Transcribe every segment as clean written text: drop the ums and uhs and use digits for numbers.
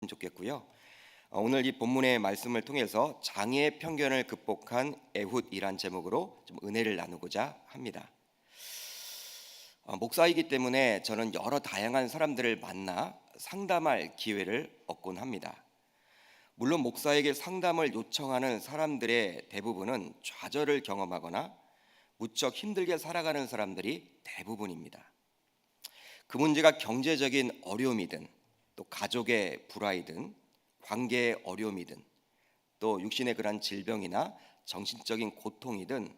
좋겠고요. 오늘 이 본문의 말씀을 통해서 장애의 편견을 극복한 에훗이란 제목으로 좀 은혜를 나누고자 합니다. 목사이기 때문에 저는 여러 다양한 사람들을 만나 상담할 기회를 얻곤 합니다. 물론 목사에게 상담을 요청하는 사람들의 대부분은 좌절을 경험하거나 무척 힘들게 살아가는 사람들이 대부분입니다. 그 문제가 경제적인 어려움이든 또 가족의 불화이든 관계의 어려움이든 또 육신의 그런 질병이나 정신적인 고통이든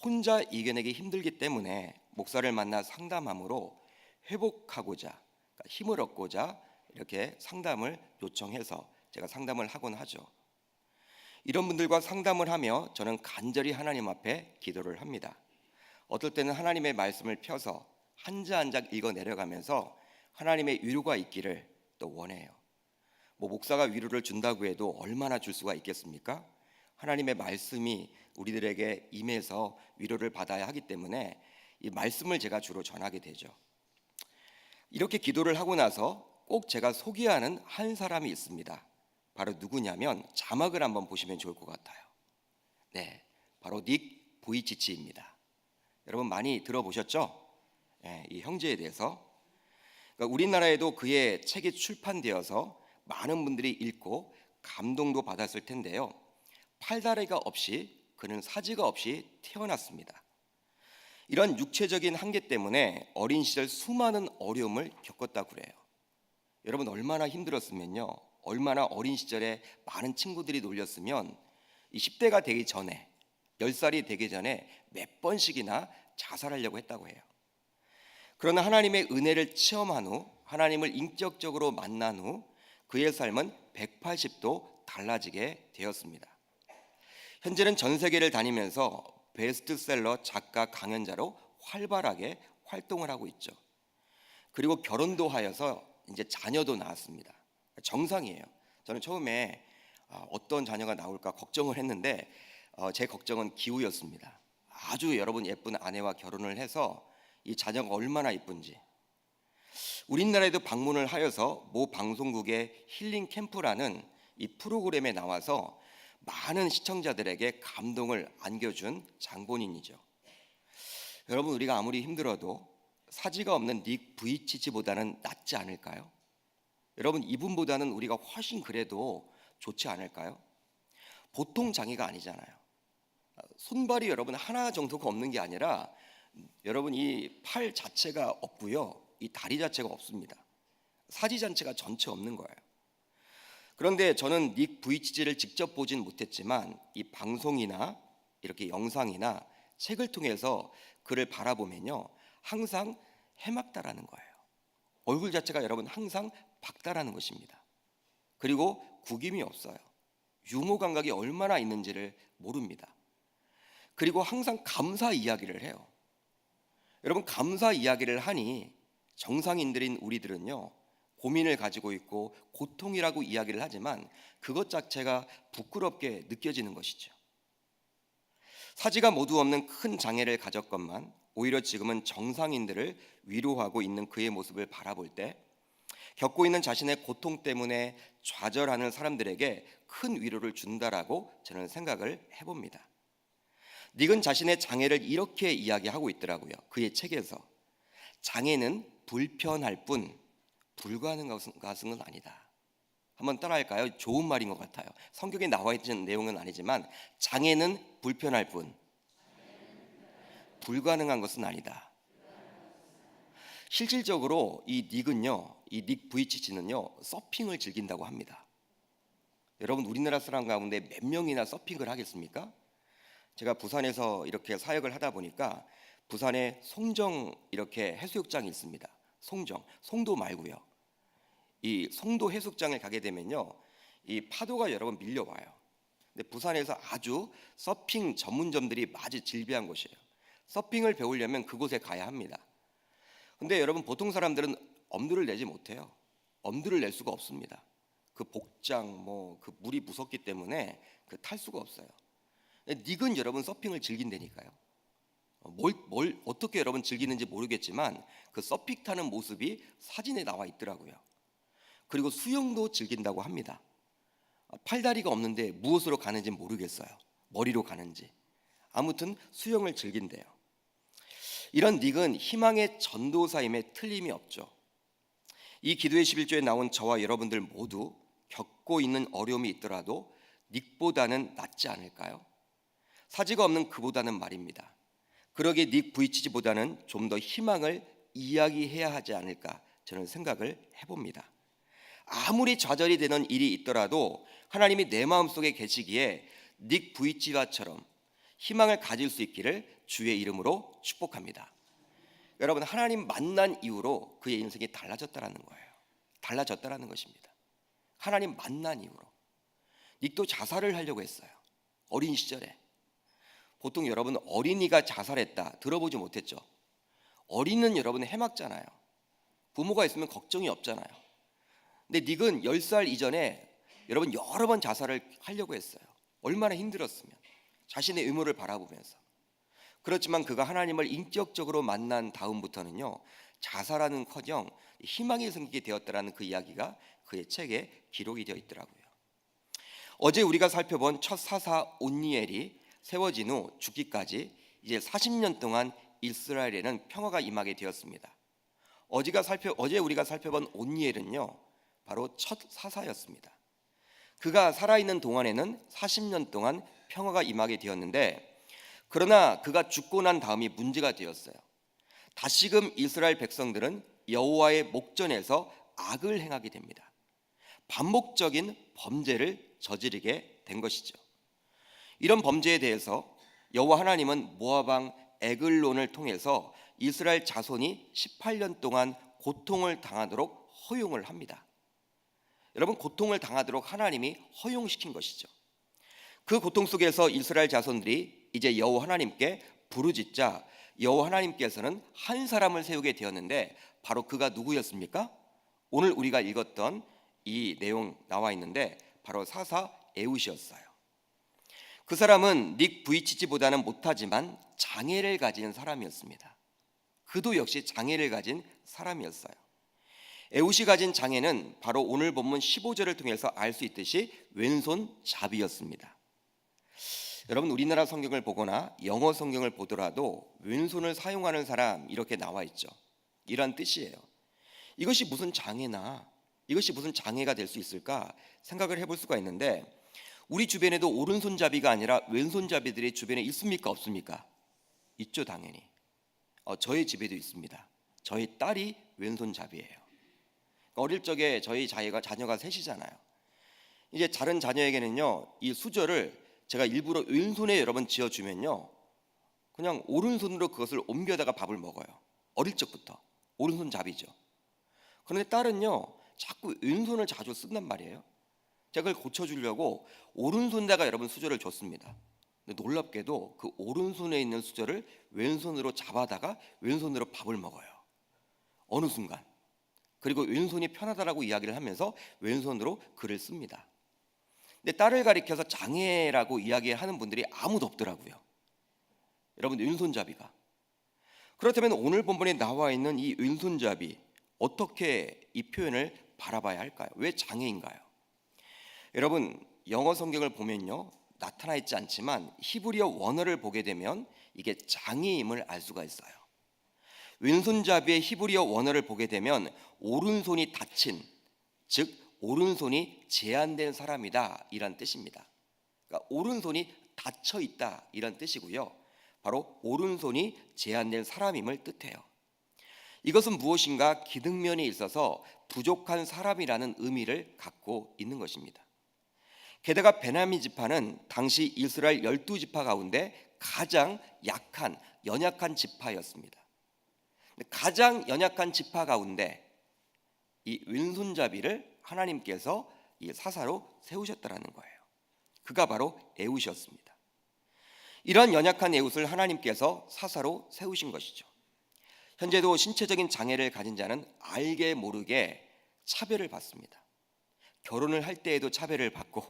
혼자 이겨내기 힘들기 때문에 목사를 만나 상담함으로 회복하고자, 그러니까 힘을 얻고자 이렇게 상담을 요청해서 제가 상담을 하곤 하죠. 이런 분들과 상담을 하며 저는 간절히 하나님 앞에 기도를 합니다. 어떨 때는 하나님의 말씀을 펴서 한 자 한 자 읽어 내려가면서 하나님의 위로가 있기를 또 원해요. 목사가 위로를 준다고 해도 얼마나 줄 수가 있겠습니까? 하나님의 말씀이 우리들에게 임해서 위로를 받아야 하기 때문에 이 말씀을 제가 주로 전하게 되죠. 이렇게 기도를 하고 나서 꼭 제가 소개하는 한 사람이 있습니다. 바로 누구냐면 자막을 한번 보시면 좋을 것 같아요. 네, 바로 닉 부이치치입니다. 여러분 많이 들어보셨죠? 네, 이 형제에 대해서. 그러니까 우리나라에도 그의 책이 출판되어서 많은 분들이 읽고 감동도 받았을 텐데요. 팔다리가 없이 그는 사지가 없이 태어났습니다. 이런 육체적인 한계 때문에 어린 시절 수많은 어려움을 겪었다고 그래요. 여러분 얼마나 힘들었으면요, 얼마나 어린 시절에 많은 친구들이 놀렸으면 이 10대가 되기 전에 10살이 되기 전에 몇 번씩이나 자살하려고 했다고 해요. 그러나 하나님의 은혜를 체험한 후, 하나님을 인격적으로 만난 후 그의 삶은 180도 달라지게 되었습니다. 현재는 전 세계를 다니면서 베스트셀러 작가 강연자로 활발하게 활동을 하고 있죠. 그리고 결혼도 하여서 이제 자녀도 낳았습니다. 정상이에요. 저는 처음에 어떤 자녀가 나올까 걱정을 했는데 제 걱정은 기우였습니다. 아주 여러분 예쁜 아내와 결혼을 해서 이 자녀가 얼마나 이쁜지. 우리나라에도 방문을 하여서 모 방송국의 힐링 캠프라는 이 프로그램에 나와서 많은 시청자들에게 감동을 안겨준 장본인이죠. 여러분 우리가 아무리 힘들어도 사지가 없는 닉 부이치치보다는 낫지 않을까요? 여러분 이분보다는 우리가 훨씬 그래도 좋지 않을까요? 보통 장애가 아니잖아요. 손발이 여러분 하나 정도가 없는 게 아니라 여러분 이 팔 자체가 없고요, 이 다리 자체가 없습니다. 사지 자체가 전체 없는 거예요. 그런데 저는 닉 부이치치를 직접 보진 못했지만 이 방송이나 이렇게 영상이나 책을 통해서 그를 바라보면요, 항상 해맑다라는 거예요. 얼굴 자체가 여러분 항상 밝다라는 것입니다. 그리고 구김이 없어요. 유머 감각이 얼마나 있는지를 모릅니다. 그리고 항상 감사 이야기를 해요. 여러분 감사 이야기를 하니 정상인들인 우리들은요, 고민을 가지고 있고 고통이라고 이야기를 하지만 그것 자체가 부끄럽게 느껴지는 것이죠. 사지가 모두 없는 큰 장애를 가졌건만 오히려 지금은 정상인들을 위로하고 있는 그의 모습을 바라볼 때 겪고 있는 자신의 고통 때문에 좌절하는 사람들에게 큰 위로를 준다라고 저는 생각을 해봅니다. 닉은 자신의 장애를 이렇게 이야기하고 있더라고요. 그의 책에서 장애는 불편할 뿐 불가능한 것은 아니다. 한번 따라할까요? 좋은 말인 것 같아요. 성경에 나와 있는 내용은 아니지만 장애는 불편할 뿐 불가능한 것은 아니다. 실질적으로 이 닉 부이치치는요, 서핑을 즐긴다고 합니다. 여러분 우리나라 사람 가운데 몇 명이나 서핑을 하겠습니까? 제가 부산에서 이렇게 사역을 하다 보니까 부산에 송정 이렇게 해수욕장이 있습니다. 송도 말고요. 이 송도 해수욕장을 가게 되면요, 이 파도가 여러분 밀려와요. 근데 부산에서 아주 서핑 전문점들이 아주 질비한 곳이에요. 서핑을 배우려면 그곳에 가야 합니다. 근데 여러분 보통 사람들은 엄두를 내지 못해요. 엄두를 낼 수가 없습니다. 그 복장 그 물이 무섭기 때문에 탈 수가 없어요. 닉은 여러분 서핑을 즐긴다니까요. 뭘 어떻게 여러분 즐기는지 모르겠지만 그 서핑 타는 모습이 사진에 나와 있더라고요. 그리고 수영도 즐긴다고 합니다. 팔다리가 없는데 무엇으로 가는지 모르겠어요. 머리로 가는지. 아무튼 수영을 즐긴대요. 이런 닉은 희망의 전도사임에 틀림이 없죠. 이 기도의 11조에 나온 저와 여러분들 모두 겪고 있는 어려움이 있더라도 닉보다는 낫지 않을까요? 사지가 없는 그보다는 말입니다. 그러기에 닉 부이치지보다는 좀 더 희망을 이야기해야 하지 않을까 저는 생각을 해봅니다. 아무리 좌절이 되는 일이 있더라도 하나님이 내 마음속에 계시기에 닉 부이치와처럼 희망을 가질 수 있기를 주의 이름으로 축복합니다. 여러분, 하나님 만난 이후로 그의 인생이 달라졌다라는 거예요. 달라졌다라는 것입니다. 하나님 만난 이후로. 닉도 자살을 하려고 했어요. 어린 시절에. 보통 여러분 어린이가 자살했다 들어보지 못했죠. 어린이는 여러분 해맑잖아요. 부모가 있으면 걱정이 없잖아요. 근데 닉은 10살 이전에 여러분 여러 번 자살을 하려고 했어요. 얼마나 힘들었으면. 자신의 의무를 바라보면서. 그렇지만 그가 하나님을 인격적으로 만난 다음부터는요, 자살하는커녕 희망이 생기게 되었다라는 그 이야기가 그의 책에 기록이 되어 있더라고요. 어제 우리가 살펴본 첫 사사 온니엘이 세워진 후 죽기까지 이제 40년 동안 이스라엘에는 평화가 임하게 되었습니다. 어제 우리가 살펴본 온니엘은요, 바로 첫 사사였습니다. 그가 살아있는 동안에는 40년 동안 평화가 임하게 되었는데, 그러나 그가 죽고 난 다음이 문제가 되었어요. 다시금 이스라엘 백성들은 여호와의 목전에서 악을 행하게 됩니다. 반복적인 범죄를 저지르게 된 것이죠. 이런 범죄에 대해서 여호와 하나님은 모압 왕 에글론을 통해서 이스라엘 자손이 18년 동안 고통을 당하도록 허용을 합니다. 여러분, 고통을 당하도록 하나님이 허용시킨 것이죠. 그 고통 속에서 이스라엘 자손들이 이제 여호와 하나님께 부르짖자 여호와 하나님께서는 한 사람을 세우게 되었는데, 바로 그가 누구였습니까? 오늘 우리가 읽었던 이 내용 나와 있는데 바로 사사 에웃이었어요. 그 사람은 닉 부이치지보다는 못하지만 장애를 가진 사람이었습니다. 그도 역시 장애를 가진 사람이었어요. 에웃이 가진 장애는 바로 오늘 본문 15절을 통해서 알 수 있듯이 왼손잡이였습니다. 여러분, 우리나라 성경을 보거나 영어 성경을 보더라도 왼손을 사용하는 사람 이렇게 나와 있죠. 이런 뜻이에요. 이것이 무슨 장애나 이것이 무슨 장애가 될 수 있을까 생각을 해볼 수가 있는데, 우리 주변에도 오른손잡이가 아니라 왼손잡이들이 주변에 있습니까 없습니까? 있죠, 당연히. 저희 집에도 있습니다. 저희 딸이 왼손잡이에요. 어릴 적에 저희 자녀가 셋이잖아요. 이제 다른 자녀에게는요, 이 수저를 제가 일부러 왼손에 여러분 쥐어주면요, 그냥 오른손으로 그것을 옮겨다가 밥을 먹어요. 어릴 적부터 오른손잡이죠. 그런데 딸은요, 자꾸 왼손을 자주 쓴단 말이에요. 제가 그걸 고쳐주려고 오른손에다가 여러분 수저를 줬습니다. 근데 놀랍게도 그 오른손에 있는 수저를 왼손으로 잡아다가 왼손으로 밥을 먹어요. 어느 순간. 그리고 왼손이 편하다라고 이야기를 하면서 왼손으로 글을 씁니다. 근데 딸을 가리켜서 장애라고 이야기하는 분들이 아무도 없더라고요. 여러분, 왼손잡이가. 그렇다면 오늘 본문에 나와 있는 이 왼손잡이, 어떻게 이 표현을 바라봐야 할까요? 왜 장애인가요? 여러분, 영어 성경을 보면요, 나타나 있지 않지만 히브리어 원어를 보게 되면 이게 장애임을 알 수가 있어요. 왼손잡이의 히브리어 원어를 보게 되면 오른손이 닫힌, 즉 오른손이 제한된 사람이다 이란 뜻입니다. 그러니까 오른손이 닫혀 있다 이란 뜻이고요. 바로 오른손이 제한된 사람임을 뜻해요. 이것은 무엇인가 기능면에 있어서 부족한 사람이라는 의미를 갖고 있는 것입니다. 게다가 베냐민 지파는 당시 이스라엘 12지파 가운데 가장 약한, 연약한 지파였습니다. 가장 연약한 지파 가운데 이 왼손잡이를 하나님께서 이 사사로 세우셨다라는 거예요. 그가 바로 에웃이었습니다. 이런 연약한 에웃을 하나님께서 사사로 세우신 것이죠. 현재도 신체적인 장애를 가진 자는 알게 모르게 차별을 받습니다. 결혼을 할 때에도 차별을 받고,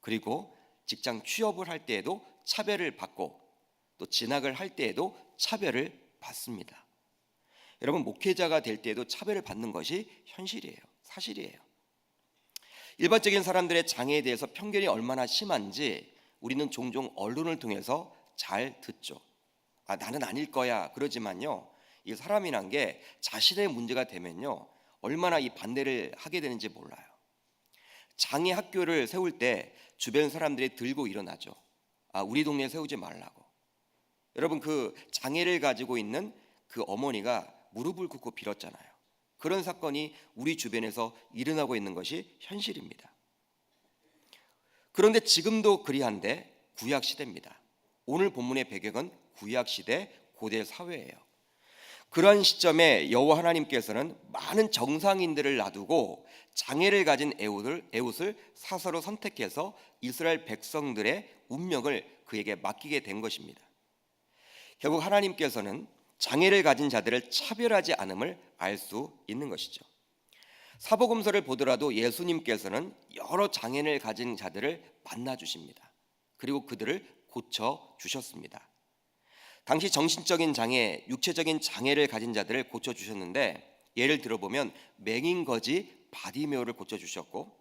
그리고 직장 취업을 할 때에도 차별을 받고, 또 진학을 할 때에도 차별을 받습니다. 여러분, 목회자가 될 때에도 차별을 받는 것이 현실이에요. 사실이에요. 일반적인 사람들의 장애에 대해서 편견이 얼마나 심한지 우리는 종종 언론을 통해서 잘 듣죠. 나는 아닐 거야 그러지만요, 이 사람이란 게 자신의 문제가 되면요 얼마나 이 반대를 하게 되는지 몰라요. 장애 학교를 세울 때 주변 사람들이 들고 일어나죠. 우리 동네에 세우지 말라고. 여러분, 그 장애를 가지고 있는 그 어머니가 무릎을 꿇고 빌었잖아요. 그런 사건이 우리 주변에서 일어나고 있는 것이 현실입니다. 그런데 지금도 그리한데 구약 시대입니다. 오늘 본문의 배경은 구약 시대 고대 사회예요. 그러한 시점에 여호와 하나님께서는 많은 정상인들을 놔두고 장애를 가진 에웃을 사서로 선택해서 이스라엘 백성들의 운명을 그에게 맡기게 된 것입니다. 결국 하나님께서는 장애를 가진 자들을 차별하지 않음을 알 수 있는 것이죠. 사복음서를 보더라도 예수님께서는 여러 장애를 가진 자들을 만나 주십니다. 그리고 그들을 고쳐 주셨습니다. 당시 정신적인 장애, 육체적인 장애를 가진 자들을 고쳐 주셨는데, 예를 들어보면 맹인거지 바디메오를 고쳐 주셨고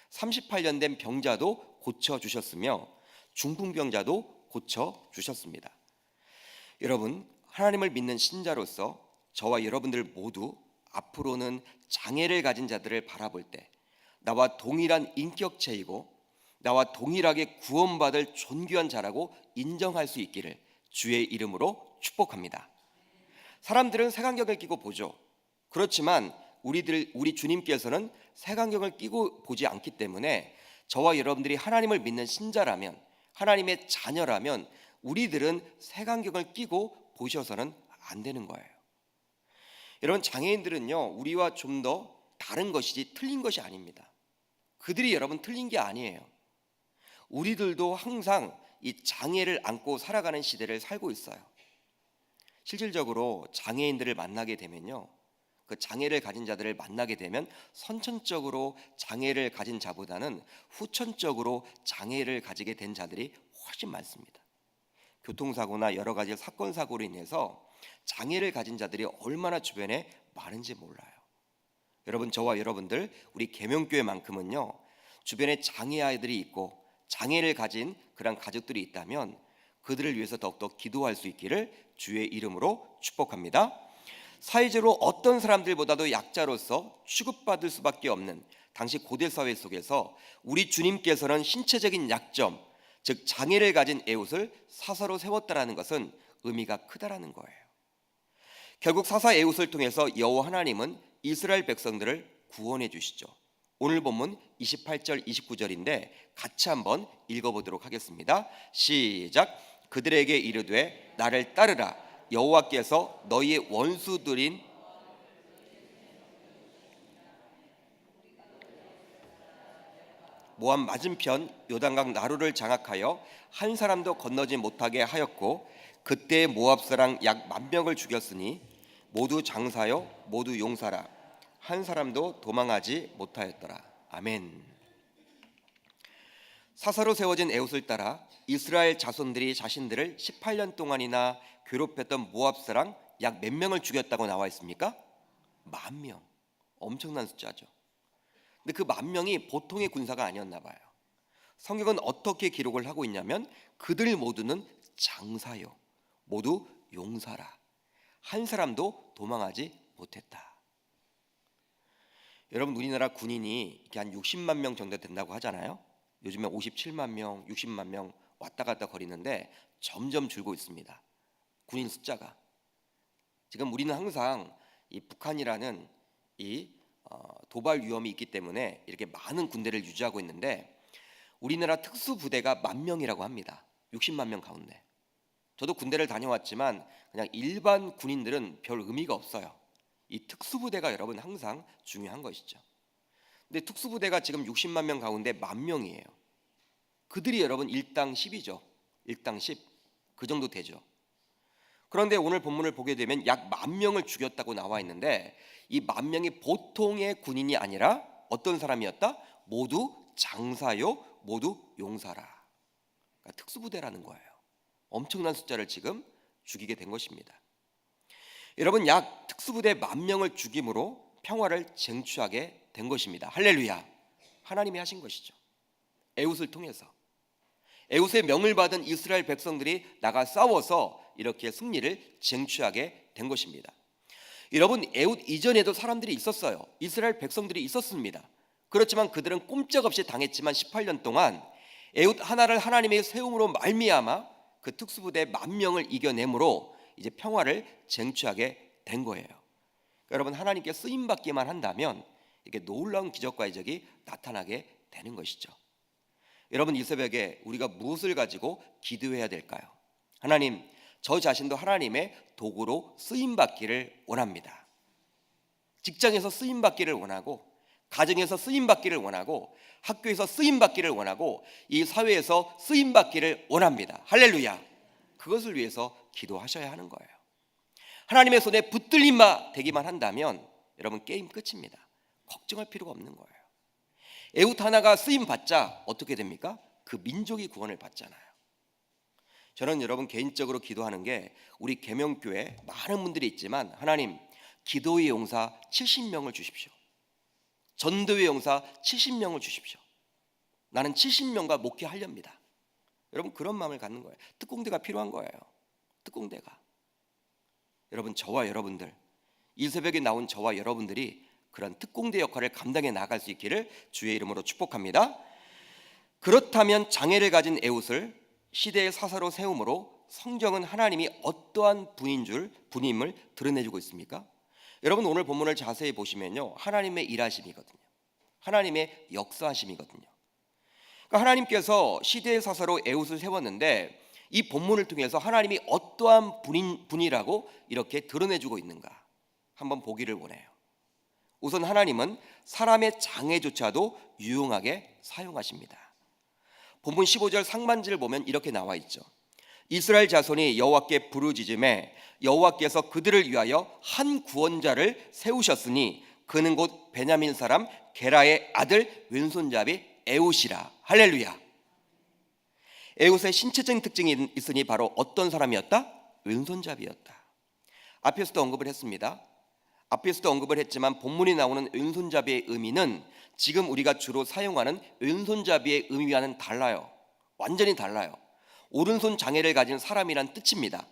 38년 된 병자도 고쳐 주셨으며 중풍병자도 고쳐 주셨습니다. 여러분, 하나님을 믿는 신자로서 저와 여러분들 모두 앞으로는 장애를 가진 자들을 바라볼 때 나와 동일한 인격체이고 나와 동일하게 구원받을 존귀한 자라고 인정할 수 있기를 주의 이름으로 축복합니다. 사람들은 색안경을 끼고 보죠. 그렇지만 우리 주님께서는 색안경을 끼고 보지 않기 때문에 저와 여러분들이 하나님을 믿는 신자라면, 하나님의 자녀라면 우리들은 색안경을 끼고 보셔서는 안 되는 거예요. 여러분, 장애인들은요 우리와 좀 더 다른 것이지 틀린 것이 아닙니다. 그들이 여러분 틀린 게 아니에요. 우리들도 항상 이 장애를 안고 살아가는 시대를 살고 있어요. 실질적으로 장애인들을 만나게 되면요, 그 장애를 가진 자들을 만나게 되면 선천적으로 장애를 가진 자보다는 후천적으로 장애를 가지게 된 자들이 훨씬 많습니다. 교통사고나 여러 가지 사건 사고로 인해서 장애를 가진 자들이 얼마나 주변에 많은지 몰라요. 여러분, 저와 여러분들 우리 계명교회만큼은요 주변에 장애 아이들이 있고 장애를 가진 그런 가족들이 있다면 그들을 위해서 더욱더 기도할 수 있기를 주의 이름으로 축복합니다. 사회적으로 어떤 사람들보다도 약자로서 취급받을 수밖에 없는 당시 고대 사회 속에서 우리 주님께서는 신체적인 약점, 즉 장애를 가진 에웃을 사사로 세웠다라는 것은 의미가 크다라는 거예요. 결국 사사 에웃을 통해서 여호와 하나님은 이스라엘 백성들을 구원해 주시죠. 오늘 본문 28절 29절인데 같이 한번 읽어보도록 하겠습니다. 시작. 그들에게 이르되 나를 따르라. 여호와께서 너희의 원수들인 모압 맞은편 요단강 나루를 장악하여 한 사람도 건너지 못하게 하였고 그때 모압 사람 약 10,000명을 죽였으니 모두 장사요 모두 용사라. 한 사람도 도망하지 못하였더라. 아멘. 사사로 세워진 에웃을 따라 이스라엘 자손들이 자신들을 18년 동안이나 괴롭혔던 모압 사람 약 몇 명을 죽였다고 나와 있습니까? 10,000명. 엄청난 숫자죠. 근데 그 10,000명이 보통의 군사가 아니었나 봐요. 성경은 어떻게 기록을 하고 있냐면 그들 모두는 장사요 모두 용사라. 한 사람도 도망하지 못했다. 여러분, 우리나라 군인이 이렇게 한 60만 명 정도 된다고 하잖아요. 요즘에 57만 명, 60만 명 왔다 갔다 거리는데 점점 줄고 있습니다. 군인 숫자가. 지금 우리는 항상 이 북한이라는 이 도발 위험이 있기 때문에 이렇게 많은 군대를 유지하고 있는데 우리나라 특수부대가 10,000명이라고 합니다. 60만 명 가운데. 저도 군대를 다녀왔지만 그냥 일반 군인들은 별 의미가 없어요. 이 특수부대가 여러분 항상 중요한 것이죠. 근데 특수부대가 지금 60만 명 가운데 10,000명이에요. 그들이 여러분 일당 10이죠. 일당 10. 그 정도 되죠. 그런데 오늘 본문을 보게 되면 약 10,000명을 죽였다고 나와 있는데 이 10,000명이 보통의 군인이 아니라 어떤 사람이었다? 모두 장사요 모두 용사라. 그러니까 특수부대라는 거예요. 엄청난 숫자를 지금 죽이게 된 것입니다. 여러분, 약 특수부대 10,000명을 죽임으로 평화를 쟁취하게 된 것입니다. 할렐루야. 하나님이 하신 것이죠. 에훗을 통해서. 에훗의 명을 받은 이스라엘 백성들이 나가 싸워서 이렇게 승리를 쟁취하게 된 것입니다. 여러분, 에훗 이전에도 사람들이 있었어요. 이스라엘 백성들이 있었습니다. 그렇지만 그들은 꼼짝없이 당했지만 18년 동안 에훗 하나를 하나님의 세움으로 말미암아 그 특수부대 10,000명을 이겨내므로 이제 평화를 쟁취하게 된 거예요. 여러분, 하나님께 쓰임 받기만 한다면 이게 놀라운 기적과 이적이 나타나게 되는 것이죠. 여러분, 이 새벽에 우리가 무엇을 가지고 기도해야 될까요? 하나님, 저 자신도 하나님의 도구로 쓰임 받기를 원합니다. 직장에서 쓰임 받기를 원하고, 가정에서 쓰임 받기를 원하고, 학교에서 쓰임 받기를 원하고, 이 사회에서 쓰임 받기를 원합니다. 할렐루야. 그것을 위해서 기도하셔야 하는 거예요. 하나님의 손에 붙들림 바 되기만 한다면 여러분, 게임 끝입니다. 걱정할 필요가 없는 거예요. 에훗 하나가 쓰임 받자 어떻게 됩니까? 그 민족이 구원을 받잖아요. 저는 여러분 개인적으로 기도하는 게, 우리 계명교회 많은 분들이 있지만 하나님, 기도의 용사 70명을 주십시오. 전도의 용사 70명을 주십시오. 나는 70명과 목회하렵니다. 여러분, 그런 마음을 갖는 거예요. 특공대가 필요한 거예요. 특공대가. 여러분, 저와 여러분들, 이 새벽에 나온 저와 여러분들이 그런 특공대 역할을 감당해 나갈 수 있기를 주의 이름으로 축복합니다. 그렇다면 장애를 가진 에훗을 시대의 사사로 세움으로 성경은 하나님이 어떠한 분임을 드러내주고 있습니까? 여러분, 오늘 본문을 자세히 보시면요, 하나님의 일하심이거든요. 하나님의 역사하심이거든요. 그러니까 하나님께서 시대의 사사로 에훗을 세웠는데 이 본문을 통해서 하나님이 어떠한 분이라고 이렇게 드러내주고 있는가 한번 보기를 원해요. 우선 하나님은 사람의 장애조차도 유용하게 사용하십니다. 본문 15절 상반절을 보면 이렇게 나와 있죠. 이스라엘 자손이 여호와께 부르짖음에 여호와께서 그들을 위하여 한 구원자를 세우셨으니 그는 곧 베냐민 사람 게라의 아들 왼손잡이 에훗이라. 할렐루야. 에훗의 신체적인 특징이 있으니 바로 어떤 사람이었다? 왼손잡이였다. 앞에서도 언급을 했습니다. 앞에서도 언급을 했지만 본문이 나오는 왼손잡이의 의미는 지금 우리가 주로 사용하는 왼손잡이의 의미와는 달라요. 완전히 달라요. 오른손 장애를 가진 사람이란 뜻입니다.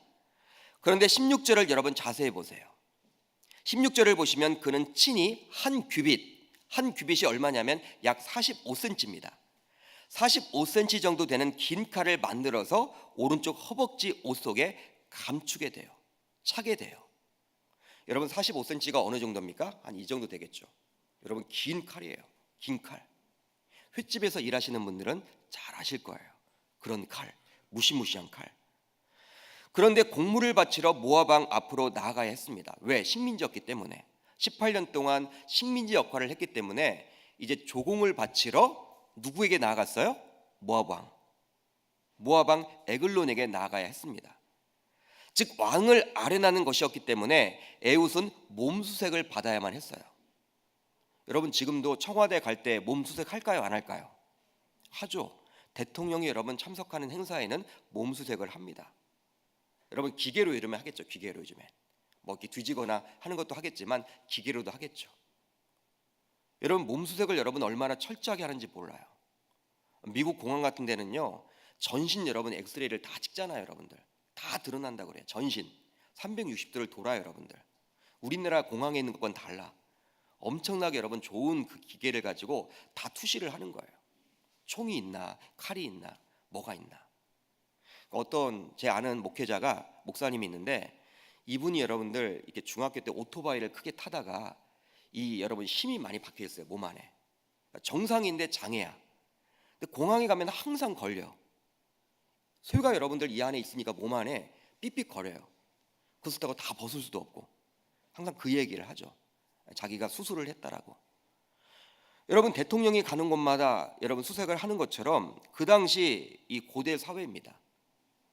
그런데 16절을 여러분 자세히 보세요. 16절을 보시면 그는 친히 한 규빗이 얼마냐면 약 45cm입니다. 45cm 정도 되는 긴 칼을 만들어서 오른쪽 허벅지 옷 속에 감추게 돼요. 차게 돼요. 여러분, 45cm가 어느 정도입니까? 한 이 정도 되겠죠. 여러분, 긴 칼이에요. 긴 칼. 횟집에서 일하시는 분들은 잘 아실 거예요. 그런 칼, 무시무시한 칼. 그런데 공물을 바치러 모압 왕 앞으로 나아가야 했습니다. 왜? 식민지였기 때문에. 18년 동안 식민지 역할을 했기 때문에 이제 조공을 바치러 누구에게 나아갔어요? 모압 왕 에글론에게 나아가야 했습니다. 즉 왕을 아련하는 것이었기 때문에 에훗은 몸수색을 받아야만 했어요. 여러분, 지금도 청와대 갈 때 몸수색 할까요, 안 할까요? 하죠. 대통령이 여러분 참석하는 행사에는 몸수색을 합니다. 여러분, 기계로 이러면 하겠죠. 기계로 요즘에 뭐 이렇게 뒤지거나 하는 것도 하겠지만 기계로도 하겠죠. 여러분, 몸수색을 여러분 얼마나 철저하게 하는지 몰라요. 미국 공항 같은 데는요, 전신 여러분 엑스레이를 다 찍잖아요. 여러분들 다 드러난다고 그래요. 전신 360도를 돌아요. 여러분들 우리나라 공항에 있는 것과는 달라. 엄청나게 여러분 좋은 그 기계를 가지고 다 투시를 하는 거예요. 총이 있나 칼이 있나 뭐가 있나. 어떤 제 아는 목사님이 있는데, 이분이 여러분들 이렇게 중학교 때 오토바이를 크게 타다가 이 여러분 힘이 많이 박혀 있어요. 몸 안에. 정상인데 장애야. 근데 공항에 가면 항상 걸려. 소유가 여러분들 이 안에 있으니까 몸 안에 삑삑거려요. 그렇다고 다 벗을 수도 없고 항상 그 얘기를 하죠. 자기가 수술을 했다라고. 여러분, 대통령이 가는 곳마다 여러분 수색을 하는 것처럼 그 당시 이 고대 사회입니다.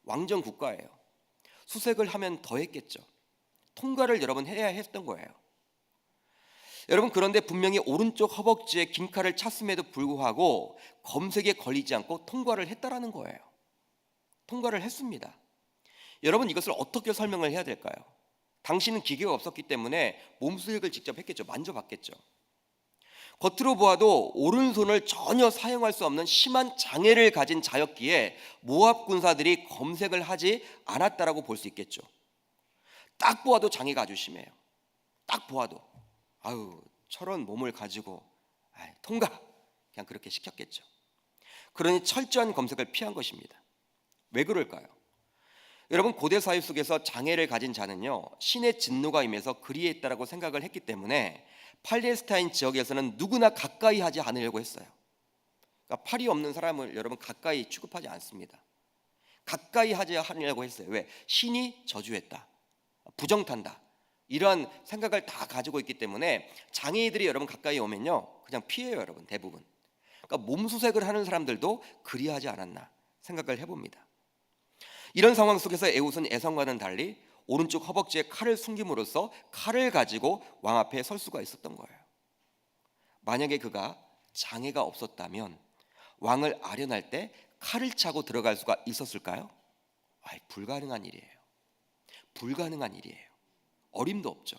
왕정 국가예요. 수색을 하면 더 했겠죠. 통과를 여러분 해야 했던 거예요. 여러분, 그런데 분명히 오른쪽 허벅지에 긴 칼을 찼음에도 불구하고 검색에 걸리지 않고 통과를 했다라는 거예요. 통과를 했습니다. 여러분, 이것을 어떻게 설명을 해야 될까요? 당시는 기계가 없었기 때문에 몸수색을 직접 했겠죠. 만져봤겠죠. 겉으로 보아도 오른손을 전혀 사용할 수 없는 심한 장애를 가진 자였기에 모압 군사들이 검색을 하지 않았다라고 볼 수 있겠죠. 딱 보아도 장애가 아주 심해요. 딱 보아도 아유 저런 몸을 가지고 통과 그냥 그렇게 시켰겠죠. 그러니 철저한 검색을 피한 것입니다. 왜 그럴까요? 여러분 고대 사회 속에서 장애를 가진 자는요 신의 진노가 임해서 그리했다라고 생각을 했기 때문에 팔레스타인 지역에서는 누구나 가까이 하지 않으려고 했어요. 그러니까 팔이 없는 사람을 여러분 가까이 취급하지 않습니다. 가까이 하지 않으려고 했어요. 왜? 신이 저주했다, 부정탄다, 이러한 생각을 다 가지고 있기 때문에 장애인들이 여러분 가까이 오면요 그냥 피해요. 여러분 대부분. 그러니까 몸수색을 하는 사람들도 그리하지 않았나 생각을 해봅니다. 이런 상황 속에서 에훗은 에선과는 달리 오른쪽 허벅지에 칼을 숨김으로써 칼을 가지고 왕 앞에 설 수가 있었던 거예요. 만약에 그가 장애가 없었다면 왕을 아련할 때 칼을 차고 들어갈 수가 있었을까요? 불가능한 일이에요. 불가능한 일이에요. 어림도 없죠.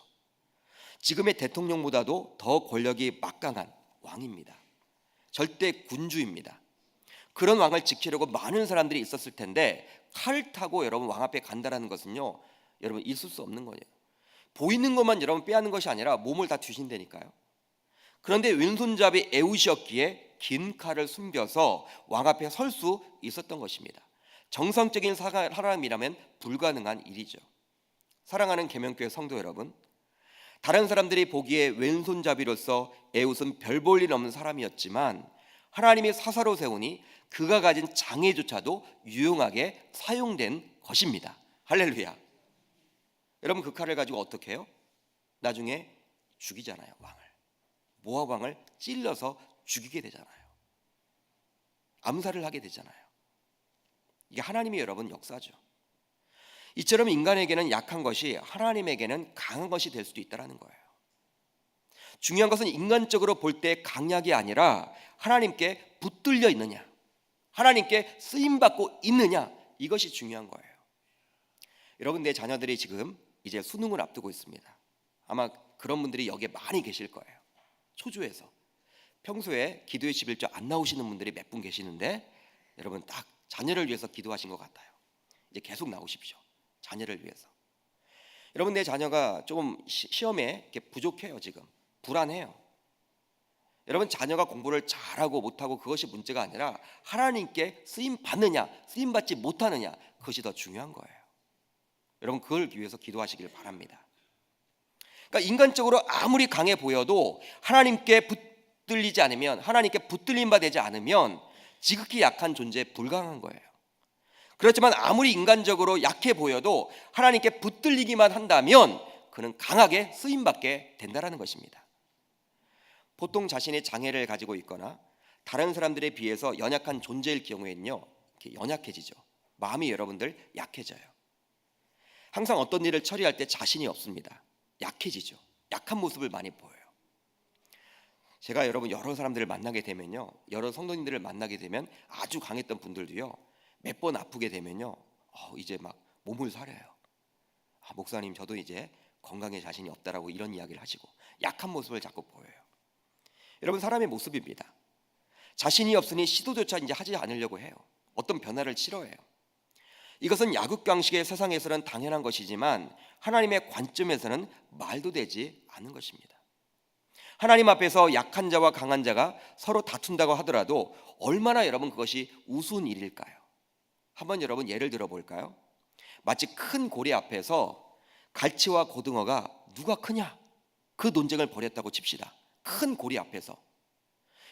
지금의 대통령보다도 더 권력이 막강한 왕입니다. 절대 군주입니다. 그런 왕을 지키려고 많은 사람들이 있었을 텐데 칼을 타고 여러분 왕 앞에 간다라는 것은요 여러분 있을 수 없는 거예요. 보이는 것만 여러분 빼앗는 것이 아니라 몸을 다 뒤진다니까요. 그런데 왼손잡이 에훗이었기에 긴 칼을 숨겨서 왕 앞에 설 수 있었던 것입니다. 정상적인 사람이라면 불가능한 일이죠. 사랑하는 계명교회 성도 여러분, 다른 사람들이 보기에 왼손잡이로서 에훗은 별 볼 일 없는 사람이었지만 하나님이 사사로 세우니 그가 가진 장애조차도 유용하게 사용된 것입니다. 할렐루야. 여러분 그 칼을 가지고 어떻게 해요? 나중에 죽이잖아요. 왕을. 모압 왕을 찔러서 죽이게 되잖아요. 암살을 하게 되잖아요. 이게 하나님의 여러분 역사죠. 이처럼 인간에게는 약한 것이 하나님에게는 강한 것이 될 수도 있다는 거예요. 중요한 것은 인간적으로 볼 때 강약이 아니라 하나님께 붙들려 있느냐, 하나님께 쓰임받고 있느냐, 이것이 중요한 거예요. 여러분 내 자녀들이 지금 이제 수능을 앞두고 있습니다. 아마 그런 분들이 여기에 많이 계실 거예요. 초조해서 평소에 기도의 11조 안 나오시는 분들이 몇 분 계시는데 여러분 딱 자녀를 위해서 기도하신 것 같아요. 이제 계속 나오십시오. 자녀를 위해서. 여러분 내 자녀가 조금 시험에 이렇게 부족해요. 지금 불안해요. 여러분 자녀가 공부를 잘하고 못하고 그것이 문제가 아니라 하나님께 쓰임 받느냐 쓰임 받지 못하느냐 그것이 더 중요한 거예요. 여러분 그걸 위해서 기도하시길 바랍니다. 그러니까 인간적으로 아무리 강해 보여도 하나님께 붙들리지 않으면, 하나님께 붙들림 바 되지 않으면 지극히 약한 존재에 불과한 거예요. 그렇지만 아무리 인간적으로 약해 보여도 하나님께 붙들리기만 한다면 그는 강하게 쓰임받게 된다는 것입니다. 보통 자신의 장애를 가지고 있거나 다른 사람들에 비해서 연약한 존재일 경우에는요 이렇게 연약해지죠. 마음이 여러분들 약해져요. 항상 어떤 일을 처리할 때 자신이 없습니다. 약해지죠. 약한 모습을 많이 보여요. 제가 여러분 여러 사람들을 만나게 되면요, 여러 성도님들을 만나게 되면 아주 강했던 분들도요 몇 번 아프게 되면요 이제 막 몸을 사려요. 목사님 저도 이제 건강에 자신이 없다라고 이런 이야기를 하시고 약한 모습을 자꾸 보여요. 여러분 사람의 모습입니다. 자신이 없으니 시도조차 이제 하지 않으려고 해요. 어떤 변화를 싫어해요. 이것은 약육강식의 세상에서는 당연한 것이지만 하나님의 관점에서는 말도 되지 않는 것입니다. 하나님 앞에서 약한 자와 강한 자가 서로 다툰다고 하더라도 얼마나 여러분 그것이 우스운 일일까요? 한번 여러분 예를 들어 볼까요? 마치 큰 고래 앞에서 갈치와 고등어가 누가 크냐 그 논쟁을 벌였다고 칩시다. 큰 고래 앞에서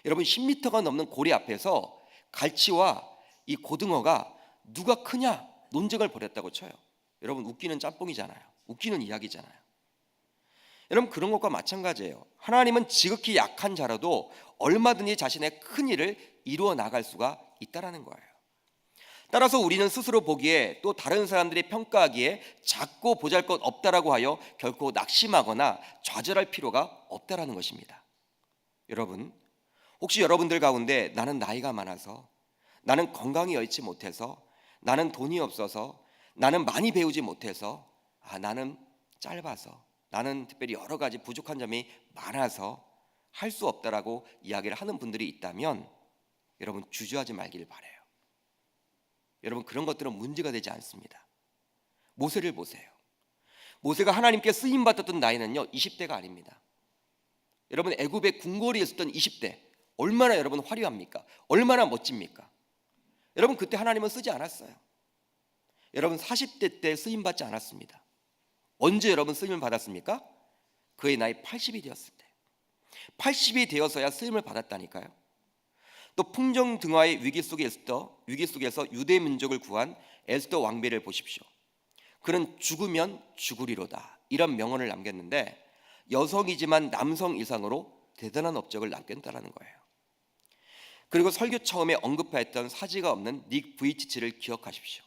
여러분 10m가 넘는 고래 앞에서 갈치와 이 고등어가 누가 크냐 논쟁을 벌였다고 쳐요. 여러분 웃기는 짬뽕이잖아요. 웃기는 이야기잖아요. 여러분 그런 것과 마찬가지예요. 하나님은 지극히 약한 자라도 얼마든지 자신의 큰 일을 이루어 나갈 수가 있다라는 거예요. 따라서 우리는 스스로 보기에 또 다른 사람들이 평가하기에 작고 보잘것 없다라고 하여 결코 낙심하거나 좌절할 필요가 없다라는 것입니다. 여러분 혹시 여러분들 가운데 나는 나이가 많아서, 나는 건강이 여의치 못해서, 나는 돈이 없어서, 나는 많이 배우지 못해서, 나는 짧아서, 나는 특별히 여러 가지 부족한 점이 많아서 할 수 없다라고 이야기를 하는 분들이 있다면 여러분 주저하지 말기를 바라요. 여러분 그런 것들은 문제가 되지 않습니다. 모세를 보세요. 모세가 하나님께 쓰임 받았던 나이는요 20대가 아닙니다. 여러분 애굽의 궁궐에 있었던 20대 얼마나 여러분 화려합니까? 얼마나 멋집니까? 여러분 그때 하나님은 쓰지 않았어요. 여러분 40대 때 쓰임 받지 않았습니다. 언제 여러분 쓰임을 받았습니까? 그의 나이 80이 되었을 때. 80이 되어서야 쓰임을 받았다니까요. 또 풍정등화의 위기 속에서 유대 민족을 구한 에스더 왕비를 보십시오. 그는 죽으면 죽으리로다 이런 명언을 남겼는데 여성이지만 남성 이상으로 대단한 업적을 남겼다는 거예요. 그리고 설교 처음에 언급했던 사지가 없는 닉 부이치치를 기억하십시오.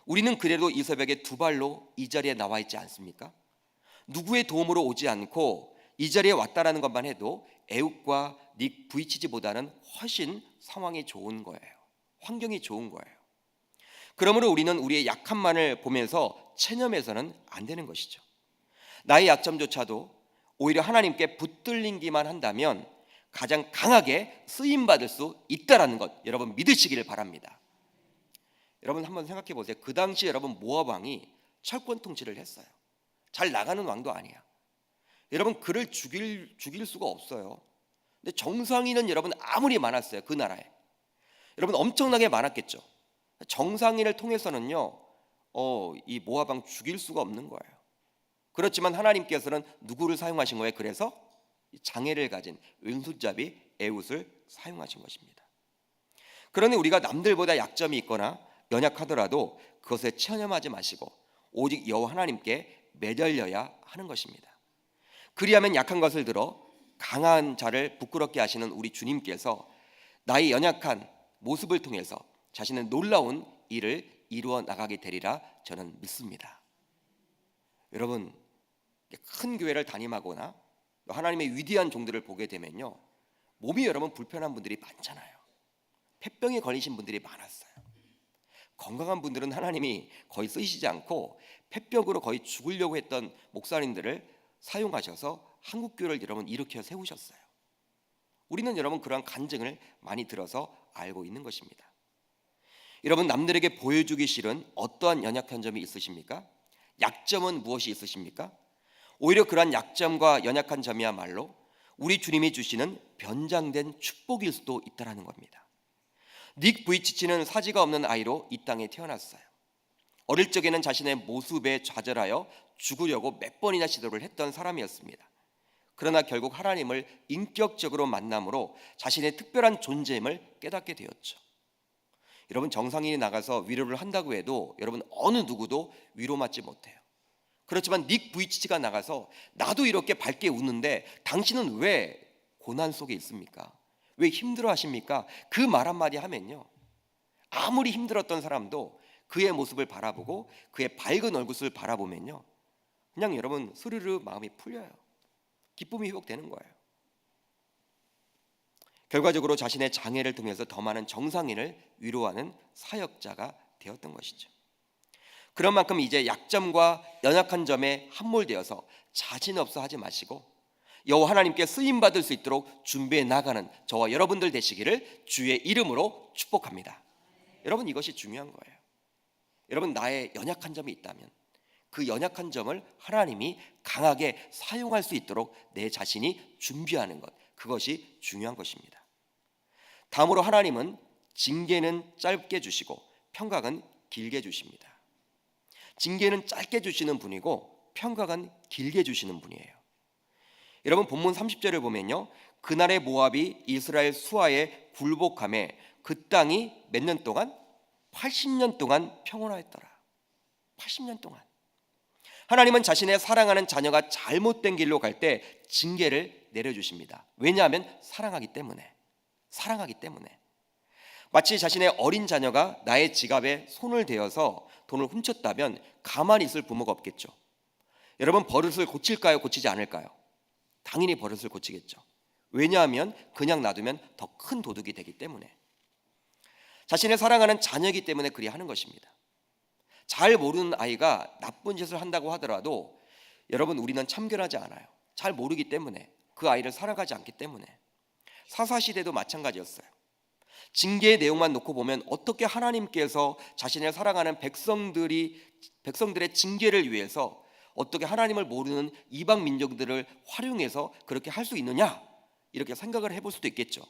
우리는 그래도 이 새벽에 두 발로 이 자리에 나와 있지 않습니까? 누구의 도움으로 오지 않고 이 자리에 왔다라는 것만 해도 애국과 닉 부이치치보다는 훨씬 상황이 좋은 거예요. 환경이 좋은 거예요. 그러므로 우리는 우리의 약함만을 보면서 체념해서는 안 되는 것이죠. 나의 약점조차도 오히려 하나님께 붙들리기만 한다면 가장 강하게 쓰임받을 수 있다라는 것 여러분 믿으시기를 바랍니다. 여러분 한번 생각해 보세요. 그 당시 여러분 모압 왕이 철권 통치를 했어요. 잘 나가는 왕도 아니야. 여러분 그를 죽일 수가 없어요. 근데 정상인은 여러분 아무리 많았어요. 그 나라에 여러분 엄청나게 많았겠죠. 정상인을 통해서는요 이 모압 왕 죽일 수가 없는 거예요. 그렇지만 하나님께서는 누구를 사용하신 거예요? 그래서 장애를 가진 왼손잡이 에훗을 사용하신 것입니다. 그러니 우리가 남들보다 약점이 있거나 연약하더라도 그것에 체념하지 마시고 오직 여호와 하나님께 매달려야 하는 것입니다. 그리하면 약한 것을 들어 강한 자를 부끄럽게 하시는 우리 주님께서 나의 연약한 모습을 통해서 자신의 놀라운 일을 이루어 나가게 되리라 저는 믿습니다. 여러분 큰 교회를 담임하거나 하나님의 위대한 종들을 보게 되면요 몸이 여러분 불편한 분들이 많잖아요. 폐병에 걸리신 분들이 많았어요. 건강한 분들은 하나님이 거의 쓰시지 않고 폐병으로 거의 죽으려고 했던 목사님들을 사용하셔서 한국교회를 여러분 일으켜 세우셨어요. 우리는 여러분 그러한 간증을 많이 들어서 알고 있는 것입니다. 여러분 남들에게 보여주기 싫은 어떠한 연약한 점이 있으십니까? 약점은 무엇이 있으십니까? 오히려 그러한 약점과 연약한 점이야말로 우리 주님이 주시는 변장된 축복일 수도 있다는 겁니다. 닉 부이치치는 사지가 없는 아이로 이 땅에 태어났어요. 어릴 적에는 자신의 모습에 좌절하여 죽으려고 몇 번이나 시도를 했던 사람이었습니다. 그러나 결국 하나님을 인격적으로 만남으로 자신의 특별한 존재임을 깨닫게 되었죠. 여러분 정상인이 나가서 위로를 한다고 해도 여러분 어느 누구도 위로받지 못해요. 그렇지만 닉 부이치치가 나가서 나도 이렇게 밝게 웃는데 당신은 왜 고난 속에 있습니까? 왜 힘들어 하십니까? 그 말 한마디 하면요 아무리 힘들었던 사람도 그의 모습을 바라보고 그의 밝은 얼굴을 바라보면요 그냥 여러분 스르르 마음이 풀려요. 기쁨이 회복되는 거예요. 결과적으로 자신의 장애를 통해서 더 많은 정상인을 위로하는 사역자가 되었던 것이죠. 그런 만큼 이제 약점과 연약한 점에 함몰되어서 자신 없어 하지 마시고 여호와 하나님께 쓰임 받을 수 있도록 준비해 나가는 저와 여러분들 되시기를 주의 이름으로 축복합니다. 여러분 이것이 중요한 거예요. 여러분 나의 연약한 점이 있다면 그 연약한 점을 하나님이 강하게 사용할 수 있도록 내 자신이 준비하는 것 그것이 중요한 것입니다. 다음으로 하나님은 징계는 짧게 주시고 평강은 길게 주십니다. 징계는 짧게 주시는 분이고 평강은 길게 주시는 분이에요. 여러분 본문 30절을 보면요 그날의 모압이 이스라엘 수하에 굴복함에 그 땅이 몇 년 동안? 80년 동안 평온하였더라. 80년 동안 하나님은 자신의 사랑하는 자녀가 잘못된 길로 갈 때 징계를 내려주십니다. 왜냐하면 사랑하기 때문에 마치 자신의 어린 자녀가 나의 지갑에 손을 대어서 돈을 훔쳤다면 가만히 있을 부모가 없겠죠. 여러분 버릇을 고칠까요? 고치지 않을까요? 당연히 버릇을 고치겠죠. 왜냐하면 그냥 놔두면 더 큰 도둑이 되기 때문에 자신의 사랑하는 자녀이기 때문에 그리 하는 것입니다. 잘 모르는 아이가 나쁜 짓을 한다고 하더라도 여러분 우리는 참견하지 않아요. 잘 모르기 때문에 그 아이를 살아가지 않기 때문에. 사사시대도 마찬가지였어요. 징계의 내용만 놓고 보면 어떻게 하나님께서 자신을 사랑하는 백성들의 징계를 위해서 어떻게 하나님을 모르는 이방 민족들을 활용해서 그렇게 할 수 있느냐, 이렇게 생각을 해볼 수도 있겠죠.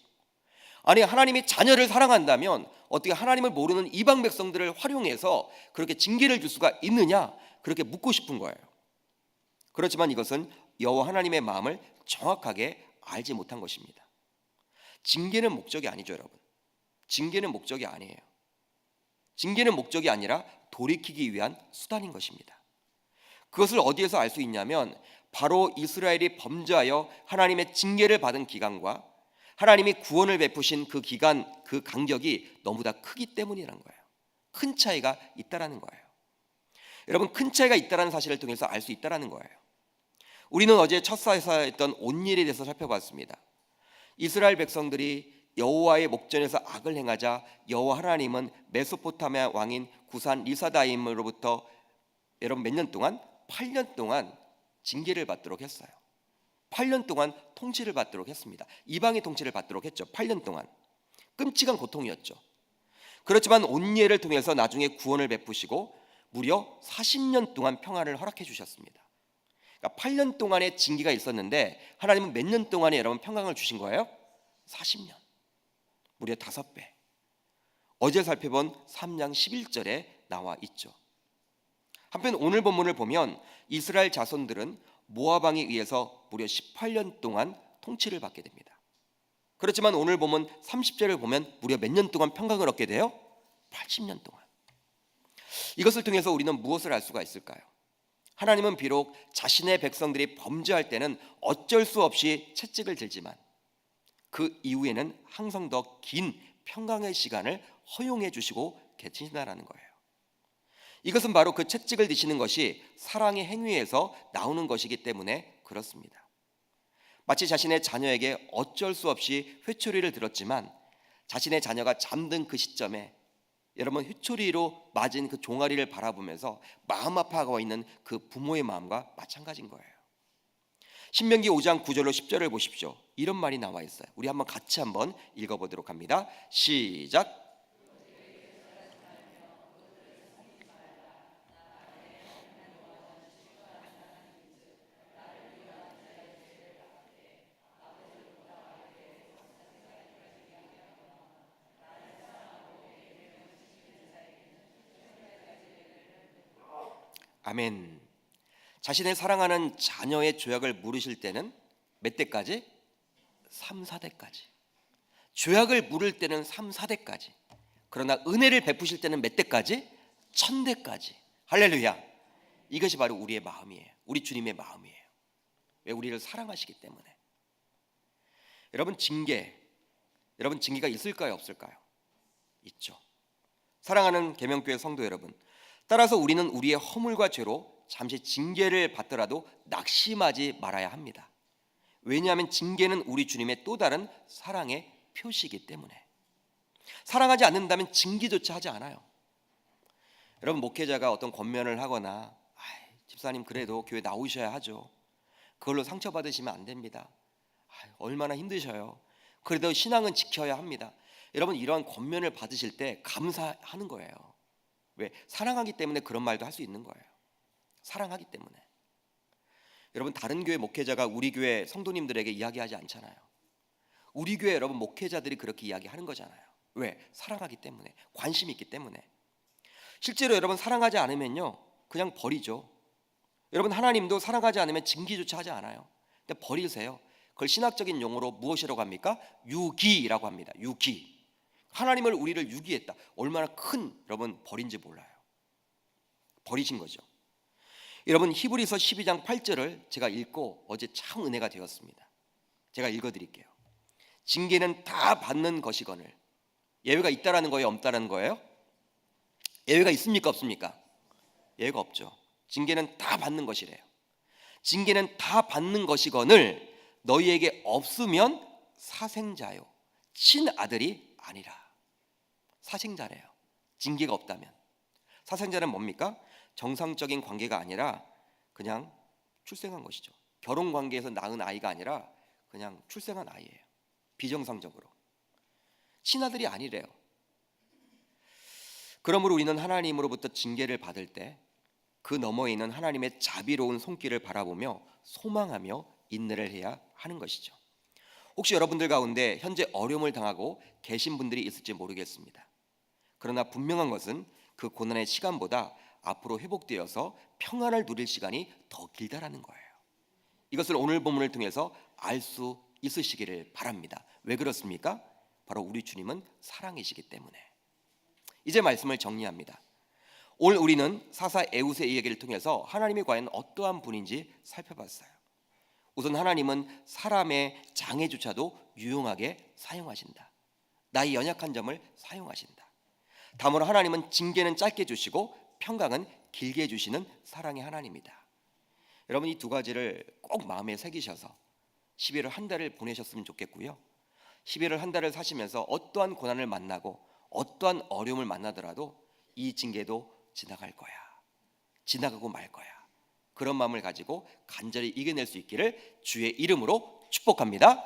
아니, 하나님이 자녀를 사랑한다면 어떻게 하나님을 모르는 이방 백성들을 활용해서 그렇게 징계를 줄 수가 있느냐, 그렇게 묻고 싶은 거예요. 그렇지만 이것은 여호와 하나님의 마음을 정확하게 알지 못한 것입니다. 징계는 목적이 아니죠, 여러분. 징계는 목적이 아니에요. 징계는 목적이 아니라 돌이키기 위한 수단인 것입니다. 그것을 어디에서 알 수 있냐면 바로 이스라엘이 범죄하여 하나님의 징계를 받은 기간과 하나님이 구원을 베푸신 그 기간, 그 간격이 너무나 크기 때문이라는 거예요. 큰 차이가 있다라는 거예요. 여러분, 큰 차이가 있다라는 사실을 통해서 알 수 있다라는 거예요. 우리는 어제 첫 사사였던 온일에 대해서 살펴봤습니다. 이스라엘 백성들이 여호와의 목전에서 악을 행하자 여호와 하나님은 메소포타미아 왕인 구산 리사다임으로부터 여러분 몇 년 동안? 8년 동안 징계를 받도록 했어요. 8년 동안 통치를 받도록 했습니다. 이방의 통치를 받도록 했죠. 8년 동안 끔찍한 고통이었죠. 그렇지만 온예를 통해서 나중에 구원을 베푸시고 무려 40년 동안 평안을 허락해 주셨습니다. 그러니까 8년 동안의 징계가 있었는데 하나님은 몇 년 동안에 여러분 평강을 주신 거예요? 40년. 무려 5배. 어제 살펴본 3장 11절에 나와 있죠. 한편 오늘 본문을 보면 이스라엘 자손들은 모압 왕에 의해서 무려 18년 동안 통치를 받게 됩니다. 그렇지만 오늘 보면 30절을 보면 무려 몇 년 동안 평강을 얻게 돼요? 80년 동안. 이것을 통해서 우리는 무엇을 알 수가 있을까요? 하나님은 비록 자신의 백성들이 범죄할 때는 어쩔 수 없이 채찍을 들지만 그 이후에는 항상 더 긴 평강의 시간을 허용해 주시고 계신다라는 거예요. 이것은 바로 그 채찍을 드시는 것이 사랑의 행위에서 나오는 것이기 때문에 그렇습니다. 마치 자신의 자녀에게 어쩔 수 없이 회초리를 들었지만 자신의 자녀가 잠든 그 시점에 여러분 회초리로 맞은 그 종아리를 바라보면서 마음 아파하고 있는 그 부모의 마음과 마찬가지인 거예요. 신명기 5장 9절로 10절을 보십시오. 이런 말이 나와 있어요. 우리 한번 같이 한번 읽어보도록 합니다. 시작. 아멘. 자신의 사랑하는 자녀의 죄악을 물으실 때는 몇 대까지? 3, 4대까지. 죄악을 물을 때는 3, 4대까지. 그러나 은혜를 베푸실 때는 몇 대까지? 1000대까지. 할렐루야. 이것이 바로 우리의 마음이에요. 우리 주님의 마음이에요. 왜? 우리를 사랑하시기 때문에. 여러분, 징계가 있을까요, 없을까요? 있죠. 사랑하는 계명교회 성도 여러분, 따라서 우리는 우리의 허물과 죄로 잠시 징계를 받더라도 낙심하지 말아야 합니다. 왜냐하면 징계는 우리 주님의 또 다른 사랑의 표시이기 때문에. 사랑하지 않는다면 징계조차 하지 않아요. 여러분, 목회자가 어떤 권면을 하거나 집사님 그래도 교회 나오셔야 하죠, 그걸로 상처받으시면 안 됩니다. 얼마나 힘드셔요. 그래도 신앙은 지켜야 합니다. 여러분, 이러한 권면을 받으실 때 감사하는 거예요. 왜? 사랑하기 때문에 그런 말도 할 수 있는 거예요. 사랑하기 때문에. 여러분, 다른 교회 목회자가 우리 교회 성도님들에게 이야기하지 않잖아요. 우리 교회 여러분 목회자들이 그렇게 이야기하는 거잖아요. 왜? 사랑하기 때문에, 관심이 있기 때문에. 실제로 여러분 사랑하지 않으면요 그냥 버리죠. 여러분, 하나님도 사랑하지 않으면 징계조차 하지 않아요. 근데 버리세요. 그걸 신학적인 용어로 무엇이라고 합니까? 유기라고 합니다. 유기. 하나님을, 우리를 유기했다. 얼마나 큰 여러분 벌인지 몰라요. 버리신 거죠. 여러분, 히브리서 12장 8절을 제가 읽고 어제 참 은혜가 되었습니다. 제가 읽어드릴게요. 징계는 다 받는 것이거늘. 예외가 있다라는 거예요, 없다라는 거예요? 예외가 있습니까, 없습니까? 예외가 없죠. 징계는 다 받는 것이래요. 징계는 다 받는 것이거늘 너희에게 없으면 사생자요 친아들이 아니라. 사생자래요. 징계가 없다면. 사생자는 뭡니까? 정상적인 관계가 아니라 그냥 출생한 것이죠. 결혼 관계에서 낳은 아이가 아니라 그냥 출생한 아이예요. 비정상적으로. 친아들이 아니래요. 그러므로 우리는 하나님으로부터 징계를 받을 때 그 너머에 있는 하나님의 자비로운 손길을 바라보며 소망하며 인내를 해야 하는 것이죠. 혹시 여러분들 가운데 현재 어려움을 당하고 계신 분들이 있을지 모르겠습니다. 그러나 분명한 것은 그 고난의 시간보다 앞으로 회복되어서 평안을 누릴 시간이 더 길다라는 거예요. 이것을 오늘 본문을 통해서 알 수 있으시기를 바랍니다. 왜 그렇습니까? 바로 우리 주님은 사랑이시기 때문에. 이제 말씀을 정리합니다. 오늘 우리는 사사 에웃의 이야기를 통해서 하나님이 과연 어떠한 분인지 살펴봤어요. 우선 하나님은 사람의 장애조차도 유용하게 사용하신다. 나의 연약한 점을 사용하신다. 다음으로 하나님은 징계는 짧게 주시고 평강은 길게 주시는 사랑의 하나님이다. 여러분, 이 두 가지를 꼭 마음에 새기셔서 11월 한 달을 보내셨으면 좋겠고요. 11월 한 달을 사시면서 어떠한 고난을 만나고 어떠한 어려움을 만나더라도 이 징계도 지나갈 거야. 지나가고 말 거야. 그런 마음을 가지고 간절히 이겨낼 수 있기를 주의 이름으로 축복합니다.